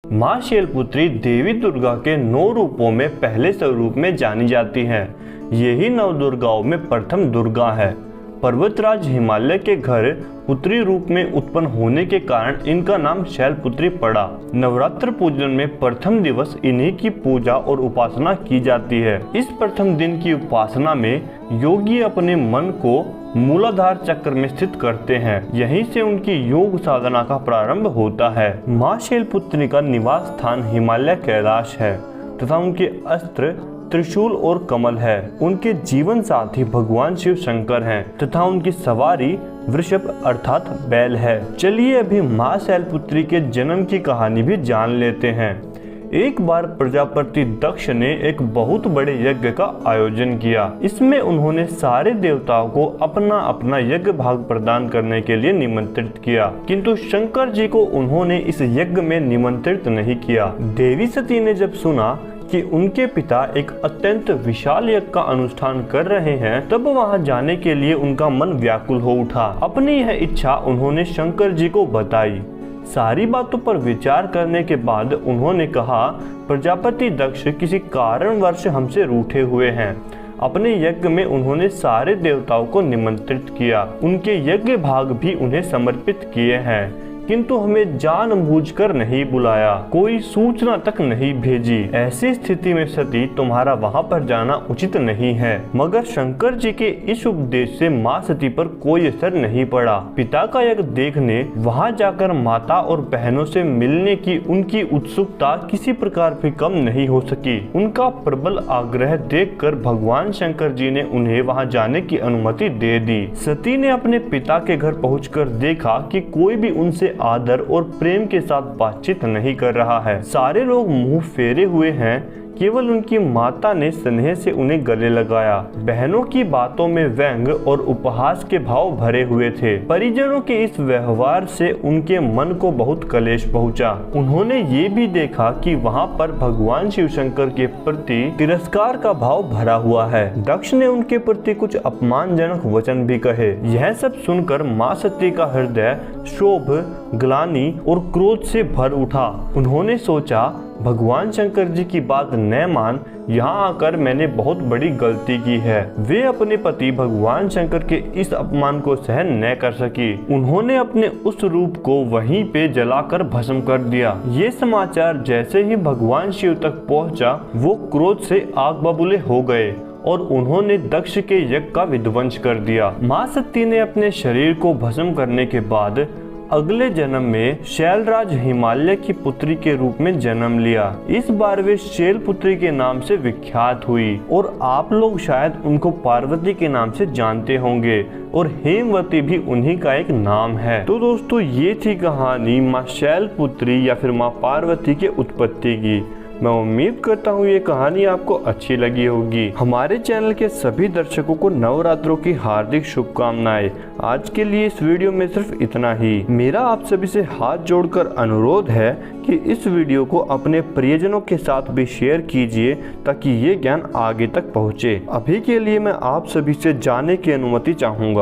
माँ शैलपुत्री देवी दुर्गा के 9 रूपों में पहले स्वरूप में जानी जाती हैं। यही 9 दुर्गाओं में प्रथम दुर्गा है। पर्वतराज हिमालय के घर पुत्री रूप में उत्पन्न होने के कारण इनका नाम शैलपुत्री पड़ा। नवरात्र पूजन में प्रथम दिवस इन्हीं की पूजा और उपासना की जाती है। इस प्रथम दिन की उपासना में योगी अपने मन को मूलाधार चक्र में स्थित करते हैं। यहीं से उनकी योग साधना का प्रारंभ होता है। माँ शैलपुत्री का निवास स्थान हिमालय कैलाश है तथा उनके अस्त्र त्रिशूल और कमल है। उनके जीवन साथी भगवान शिव शंकर हैं तथा उनकी सवारी वृषभ अर्थात बैल है। चलिए अभी माँ शैलपुत्री के जन्म की कहानी भी जान लेते हैं। एक बार प्रजापति दक्ष ने एक बहुत बड़े यज्ञ का आयोजन किया। इसमें उन्होंने सारे देवताओं को अपना अपना यज्ञ भाग प्रदान करने के लिए निमंत्रित किया, किंतु शंकर जी को उन्होंने इस यज्ञ में निमंत्रित नहीं किया। देवी सती ने जब सुना कि उनके पिता एक अत्यंत विशाल यज्ञ का अनुष्ठान कर रहे हैं, तब वहां जाने के लिए उनका मन व्याकुल हो उठा। अपनी यह इच्छा उन्होंने शंकर जी को बताई। सारी बातों पर विचार करने के बाद उन्होंने कहा, प्रजापति दक्ष किसी कारणवश हमसे रूठे हुए हैं। अपने यज्ञ में उन्होंने सारे देवताओं को निमंत्रित किया, उनके यज्ञ भाग भी उन्हें समर्पित किए हैं, किंतु हमें जानबूझकर नहीं बुलाया, कोई सूचना तक नहीं भेजी। ऐसी स्थिति में सती तुम्हारा वहां पर जाना उचित नहीं है। मगर शंकर जी के इस उपदेश से माँ सती पर कोई असर नहीं पड़ा। पिता का यज्ञ देखने वहां जाकर माता और बहनों से मिलने की उनकी उत्सुकता किसी प्रकार भी कम नहीं हो सकी। उनका प्रबल आग्रह देखकर भगवान शंकर जी ने उन्हें वहां जाने की अनुमति दे दी। सती ने अपने पिता के घर पहुंचकर देखा कि कोई भी उनसे आदर और प्रेम के साथ बातचीत नहीं कर रहा है। सारे लोग मुंह फेरे हुए हैं। केवल उनकी माता ने स्नेह से उन्हें गले लगाया। बहनों की बातों में व्यंग और उपहास के भाव भरे हुए थे। परिजनों के इस व्यवहार से उनके मन को बहुत कलेश पहुंचा। उन्होंने ये भी देखा कि वहां पर भगवान शिव शंकर के प्रति तिरस्कार का भाव भरा हुआ है। दक्ष ने उनके प्रति कुछ अपमानजनक वचन भी कहे। यह सब सुनकर माँ सती का हृदय क्षोभ, ग्लानि और क्रोध से भर उठा। उन्होंने सोचा, भगवान शंकर जी की बात न मान यहाँ आकर मैंने बहुत बड़ी गलती की है। वे अपने पति भगवान शंकर के इस अपमान को सहन न कर सकी। उन्होंने अपने उस रूप को वहीं पे जलाकर भस्म कर दिया। ये समाचार जैसे ही भगवान शिव तक पहुंचा, वो क्रोध से आग बबूले हो गए और उन्होंने दक्ष के यज्ञ का विध्वंस कर दिया। माँ सती ने अपने शरीर को भस्म करने के बाद अगले जन्म में शैलराज हिमालय की पुत्री के रूप में जन्म लिया। इस बार वे शैलपुत्री के नाम से विख्यात हुई और आप लोग शायद उनको पार्वती के नाम से जानते होंगे और हेमवती भी उन्हीं का एक नाम है। तो दोस्तों, ये थी कहानी माँ शैलपुत्री या फिर माँ पार्वती के उत्पत्ति की। मैं उम्मीद करता हूँ ये कहानी आपको अच्छी लगी होगी। हमारे चैनल के सभी दर्शकों को नवरात्रों की हार्दिक शुभकामनाएं। आज के लिए इस वीडियो में सिर्फ इतना ही। मेरा आप सभी से हाथ जोड़कर अनुरोध है कि इस वीडियो को अपने प्रियजनों के साथ भी शेयर कीजिए ताकि ये ज्ञान आगे तक पहुँचे। अभी के लिए मैं आप सभी से जाने की अनुमति चाहूँगा।